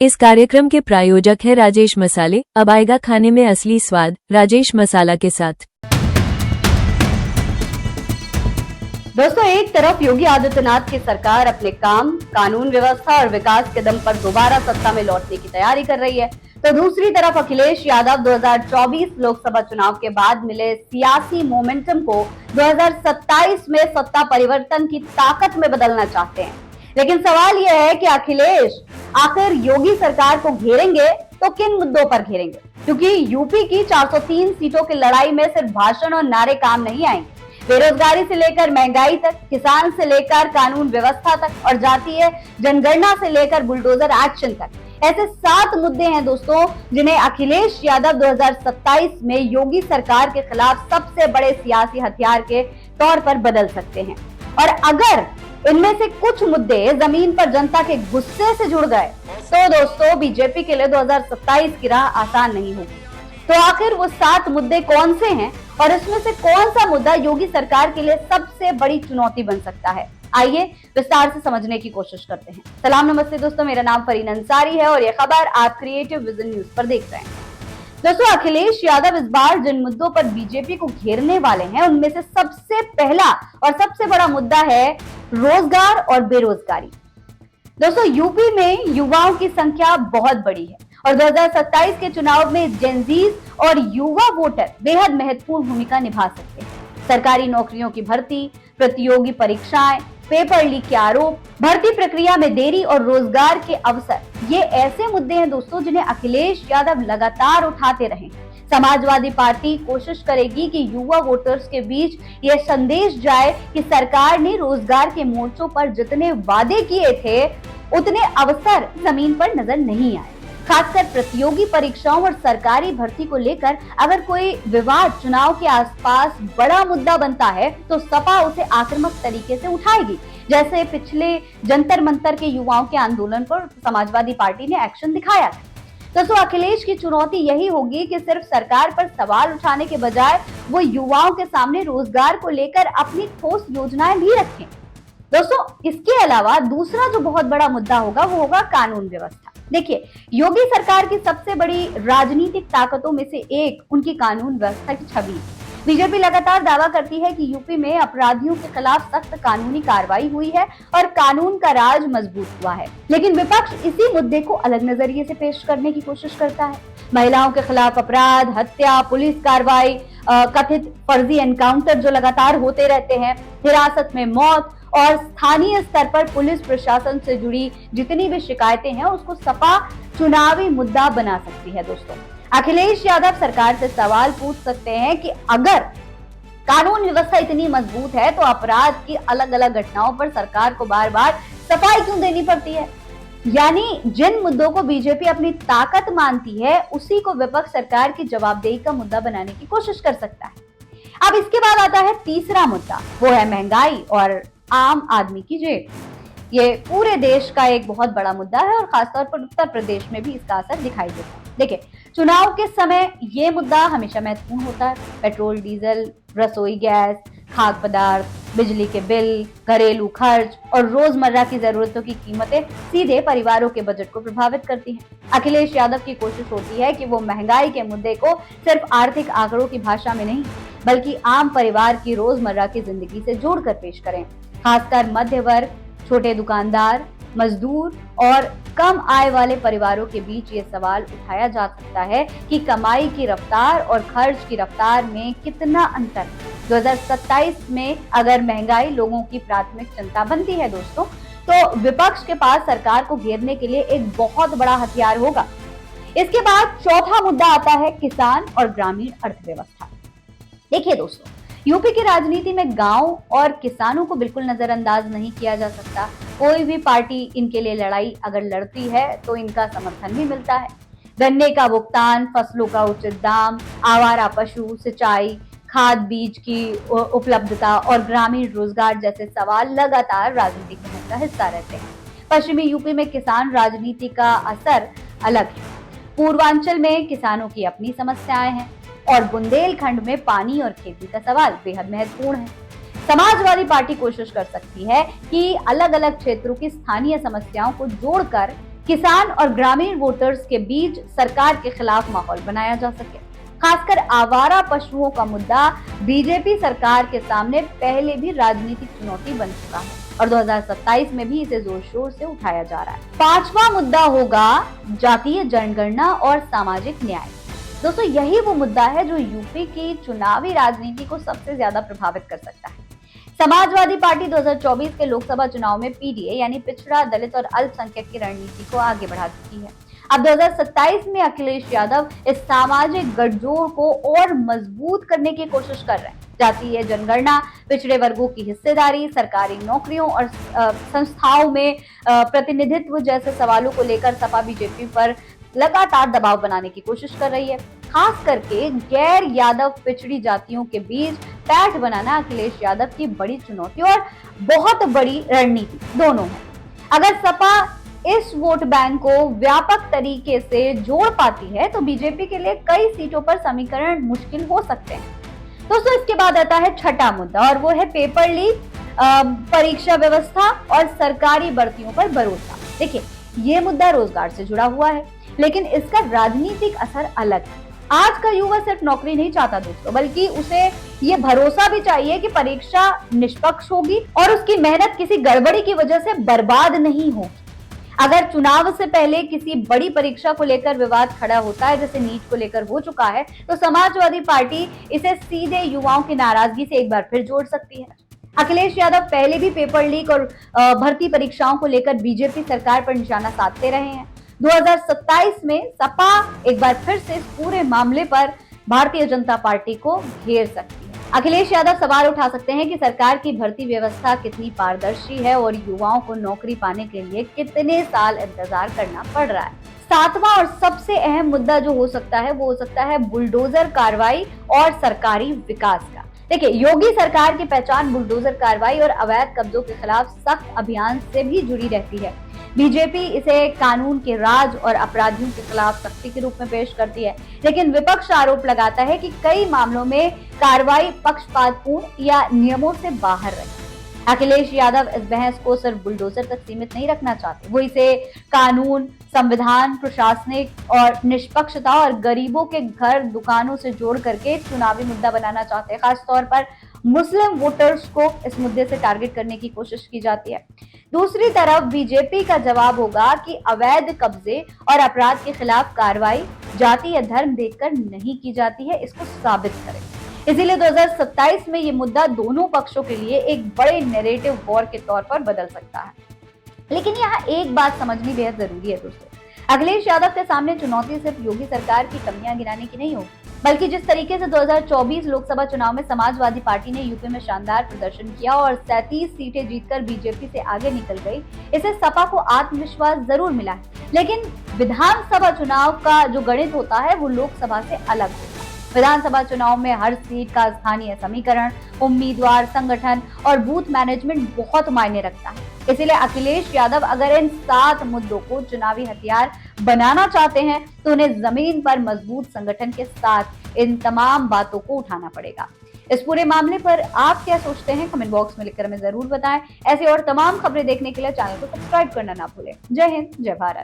इस कार्यक्रम के प्रायोजक है राजेश मसाले। अब आएगा खाने में असली स्वाद राजेश मसाला के साथ। दोस्तों, एक तरफ योगी आदित्यनाथ की सरकार अपने काम, कानून व्यवस्था और विकास के दम पर दोबारा सत्ता में लौटने की तैयारी कर रही है, तो दूसरी तरफ अखिलेश यादव 2024 लोकसभा चुनाव के बाद मिले सियासी मोमेंटम को 2027 में सत्ता परिवर्तन की ताकत में बदलना चाहते हैं। लेकिन सवाल यह है कि अखिलेश आखिर योगी सरकार को घेरेंगे तो किन मुद्दों पर घेरेंगे, क्योंकि यूपी की 403 सीटों की लड़ाई में सिर्फ भाषण और नारे काम नहीं आएंगे। बेरोजगारी से लेकर महंगाई तक, किसान से लेकर कानून व्यवस्था तक और जातीय जनगणना से लेकर बुलडोजर एक्शन तक ऐसे 7 मुद्दे हैं दोस्तों, जिन्हें अखिलेश यादव 2027 में योगी सरकार के खिलाफ सबसे बड़े सियासी हथियार के तौर पर बदल सकते हैं। और अगर इनमें से कुछ मुद्दे जमीन पर जनता के गुस्से से जुड़ गए तो दोस्तों बीजेपी के लिए 2027 की राह आसान नहीं होगी। तो आखिर वो 7 मुद्दे कौन से हैं और इसमें से कौन सा मुद्दा योगी सरकार के लिए सबसे बड़ी चुनौती बन सकता है, आइए विस्तार से समझने की कोशिश करते हैं। सलाम नमस्ते दोस्तों, मेरा नाम फरीन अंसारी है और ये खबर आप क्रिएटिव विजन न्यूज पर देख रहे हैं। दोस्तों, अखिलेश यादव इस बार जिन मुद्दों पर बीजेपी को घेरने वाले हैं उनमें से सबसे पहला और सबसे बड़ा मुद्दा है रोजगार और बेरोजगारी। दोस्तों, यूपी में युवाओं की संख्या बहुत बड़ी है और 2027 के चुनाव में जेनजीज और युवा वोटर बेहद महत्वपूर्ण भूमिका निभा सकते हैं। सरकारी नौकरियों की भर्ती, प्रतियोगी परीक्षाएं, पेपर लीक के आरोप, भर्ती प्रक्रिया में देरी और रोजगार के अवसर, ये ऐसे मुद्दे हैं दोस्तों जिन्हें अखिलेश यादव लगातार उठाते रहे। समाजवादी पार्टी कोशिश करेगी कि युवा वोटर्स के बीच ये संदेश जाए कि सरकार ने रोजगार के मोर्चों पर जितने वादे किए थे उतने अवसर जमीन पर नजर नहीं आए। खासकर प्रतियोगी परीक्षाओं और सरकारी भर्ती को लेकर अगर कोई विवाद चुनाव के आसपास बड़ा मुद्दा बनता है तो सपा उसे आक्रामक तरीके से उठाएगी, जैसे पिछले जंतर मंतर के युवाओं के आंदोलन पर समाजवादी पार्टी ने एक्शन दिखाया था। दोस्तों, अखिलेश की चुनौती यही होगी कि सिर्फ सरकार पर सवाल उठाने के बजाय वो युवाओं के सामने रोजगार को लेकर अपनी ठोस योजनाएं भी रखें। दोस्तों, इसके अलावा दूसरा जो बहुत बड़ा मुद्दा होगा वो होगा कानून व्यवस्था। देखिए, योगी सरकार की सबसे बड़ी राजनीतिक ताकतों में से एक उनकी कानून व्यवस्था की छवि। बीजेपी लगातार दावा करती है कि यूपी में अपराधियों के खिलाफ सख्त कानूनी कार्रवाई हुई है और कानून का राज मजबूत हुआ है, लेकिन विपक्ष इसी मुद्दे को अलग नजरिए से पेश करने की कोशिश करता है। महिलाओं के खिलाफ अपराध, हत्या, पुलिस कार्रवाई, कथित फर्जी एनकाउंटर जो लगातार होते रहते हैं, हिरासत में मौत और स्थानीय स्तर पर पुलिस प्रशासन से जुड़ी जितनी भी शिकायतें हैं उसको सपा चुनावी मुद्दा बना सकती है। दोस्तों, अखिलेश यादव सरकार से सवाल पूछ सकते हैं कि अगर कानून व्यवस्था इतनी मजबूत है तो अपराध की अलग अलग घटनाओं पर सरकार को बार बार सफाई क्यों देनी पड़ती है। यानी जिन मुद्दों को बीजेपी अपनी ताकत मानती है उसी को विपक्ष सरकार की जवाबदेही का मुद्दा बनाने की कोशिश कर सकता है। अब इसके बाद आता है तीसरा मुद्दा, वो है महंगाई और आम आदमी की जेब। ये पूरे देश का एक बहुत बड़ा मुद्दा है और खासतौर पर उत्तर प्रदेश में भी इसका असर दिखाई देता है। देखिए, चुनाव के समय ये मुद्दा हमेशा महत्वपूर्ण होता है। पेट्रोल, डीजल, रसोई गैस, खाद्य पदार्थ, बिजली के बिल, घरेलू खर्च और रोजमर्रा की जरूरतों की कीमतें सीधे परिवारों के बजट को प्रभावित करती हैं। अखिलेश यादव की कोशिश होती है कि वो महंगाई के मुद्दे को सिर्फ आर्थिक आंकड़ों की भाषा में नहीं बल्कि आम परिवार की रोजमर्रा की जिंदगी से जोड़कर पेश करें। खासकर मध्य वर्ग, छोटे दुकानदार, मजदूर और कम आय वाले परिवारों के बीच ये सवाल उठाया जा सकता है कि कमाई की रफ्तार और खर्च की रफ्तार में कितना अंतर है। 2027 में अगर महंगाई लोगों की प्राथमिक चिंता बनती है दोस्तों, तो विपक्ष के पास सरकार को घेरने के लिए एक बहुत बड़ा हथियार होगा। इसके बाद चौथा मुद्दा आता है किसान और ग्रामीण अर्थव्यवस्था। देखिए दोस्तों, यूपी की राजनीति में गांव और किसानों को बिल्कुल नजरअंदाज नहीं किया जा सकता। कोई भी पार्टी इनके लिए लड़ाई अगर लड़ती है तो इनका समर्थन भी मिलता है। गन्ने का भुगतान, फसलों का उचित दाम, आवारा पशु, सिंचाई, खाद बीज की उपलब्धता और ग्रामीण रोजगार जैसे सवाल लगातार राजनीतिक मुद्दे का हिस्सा रहते हैं। पश्चिमी यूपी में किसान राजनीति का असर अलग है। पूर्वांचल में किसानों की अपनी समस्याएं हैं और बुंदेलखंड में पानी और खेती का सवाल बेहद महत्वपूर्ण है। समाजवादी पार्टी कोशिश कर सकती है कि अलग अलग क्षेत्रों की स्थानीय समस्याओं को जोड़कर किसान और ग्रामीण वोटर्स के बीच सरकार के खिलाफ माहौल बनाया जा सके। खासकर आवारा पशुओं का मुद्दा बीजेपी सरकार के सामने पहले भी राजनीतिक चुनौती बन चुका है और 2027 में भी इसे जोर शोर से उठाया जा रहा है। पांचवा मुद्दा होगा जातीय जनगणना और सामाजिक न्याय। दोस्तों, यही वो मुद्दा है जो यूपी की चुनावी राजनीति को सबसे ज्यादा प्रभावित कर सकता है। समाजवादी पार्टी 2024 के लोकसभा चुनाव में पीडीए यानी पिछड़ा, दलित और अल्पसंख्यक की रणनीति को आगे बढ़ा चुकी है। अब 2027 में अखिलेश यादव इस सामाजिक गठजोड़ को और मजबूत करने की कोशिश कर रहे हैं। जातीय जनगणना, पिछड़े वर्गों की हिस्सेदारी, सरकारी नौकरियों और संस्थाओं में प्रतिनिधित्व जैसे सवालों को लेकर सपा बीजेपी पर लगातार दबाव बनाने की कोशिश कर रही है। खास करके गैर यादव पिछड़ी जातियों के बीच पैठ बनाना अखिलेश यादव की बड़ी चुनौती और बहुत बड़ी रणनीति दोनों है। अगर सपा इस वोट बैंक को व्यापक तरीके से जोड़ पाती है तो बीजेपी के लिए कई सीटों पर समीकरण मुश्किल हो सकते हैं। दोस्तों, इसके बाद आता है छठा मुद्दा और वो है पेपर लीक, परीक्षा व्यवस्था और सरकारी भर्तियों पर भरोसा। देखिए, ये मुद्दा रोजगार से जुड़ा हुआ है, लेकिन इसका राजनीतिक असर अलग है। आज का युवा सिर्फ नौकरी नहीं चाहता दोस्तों, बल्कि उसे ये भरोसा भी चाहिए कि परीक्षा निष्पक्ष होगी और उसकी मेहनत किसी गड़बड़ी की वजह से बर्बाद नहीं होगी। अगर चुनाव से पहले किसी बड़ी परीक्षा को लेकर विवाद खड़ा होता है, जैसे नीट को लेकर हो चुका है, तो समाजवादी पार्टी इसे सीधे युवाओं की नाराजगी से एक बार फिर जोड़ सकती है। अखिलेश यादव पहले भी पेपर लीक और भर्ती परीक्षाओं को लेकर बीजेपी सरकार पर निशाना साधते रहे हैं। 2027 में सपा एक बार फिर से इस पूरे मामले पर भारतीय जनता पार्टी को घेर सकती है। अखिलेश यादव सवाल उठा सकते हैं कि सरकार की भर्ती व्यवस्था कितनी पारदर्शी है और युवाओं को नौकरी पाने के लिए कितने साल इंतजार करना पड़ रहा है। सातवां और सबसे अहम मुद्दा जो हो सकता है वो हो सकता है बुलडोजर कार्रवाई और सरकारी विकास का। देखिए, योगी सरकार की पहचान बुलडोजर कार्रवाई और अवैध कब्जों के खिलाफ सख्त अभियान से भी जुड़ी रहती है। बीजेपी इसे कानून के राज और अपराधियों के खिलाफ सख्ती के रूप में पेश करती है, लेकिन विपक्ष आरोप लगाता है कि कई मामलों में कार्रवाई पक्षपातपूर्ण या नियमों से बाहर रही। अखिलेश यादव इस बहस को सिर्फ बुलडोजर तक सीमित नहीं रखना चाहते, वो इसे कानून, संविधान, प्रशासनिक और निष्पक्षता और गरीबों के घर दुकानों से जोड़ करके चुनावी मुद्दा बनाना चाहते हैं। खासतौर पर मुस्लिम वोटर्स को इस मुद्दे से टारगेट करने की कोशिश की जाती है। दूसरी तरफ बीजेपी का जवाब होगा कि अवैध कब्जे और अपराध के खिलाफ कार्रवाई जाति या धर्म देखकर नहीं की जाती है, इसको साबित करें। इसीलिए 2027 में ये मुद्दा दोनों पक्षों के लिए एक बड़े नैरेटिव वॉर के तौर पर बदल सकता है। लेकिन यहाँ एक बात समझनी बेहद जरूरी है दोस्तों, अखिलेश यादव के सामने चुनौती सिर्फ योगी सरकार की कमियां गिनाने की नहीं होगी, बल्कि जिस तरीके से 2024 लोकसभा चुनाव में समाजवादी पार्टी ने यूपी में शानदार प्रदर्शन किया और 37 सीटें जीतकर बीजेपी से आगे निकल गई, इससे सपा को आत्मविश्वास जरूर मिला है। लेकिन विधानसभा चुनाव का जो गणित होता है वो लोकसभा से अलग होता है। विधानसभा चुनाव में हर सीट का स्थानीय समीकरण, उम्मीदवार, संगठन और बूथ मैनेजमेंट बहुत मायने रखता है। इसीलिए अखिलेश यादव अगर इन 7 मुद्दों को चुनावी हथियार बनाना चाहते हैं तो उन्हें जमीन पर मजबूत संगठन के साथ इन तमाम बातों को उठाना पड़ेगा। इस पूरे मामले पर आप क्या सोचते हैं, कमेंट बॉक्स में लिखकर हमें जरूर बताएं। ऐसे और तमाम खबरें देखने के लिए चैनल को सब्सक्राइब करना ना भूलें। जय हिंद, जय भारत।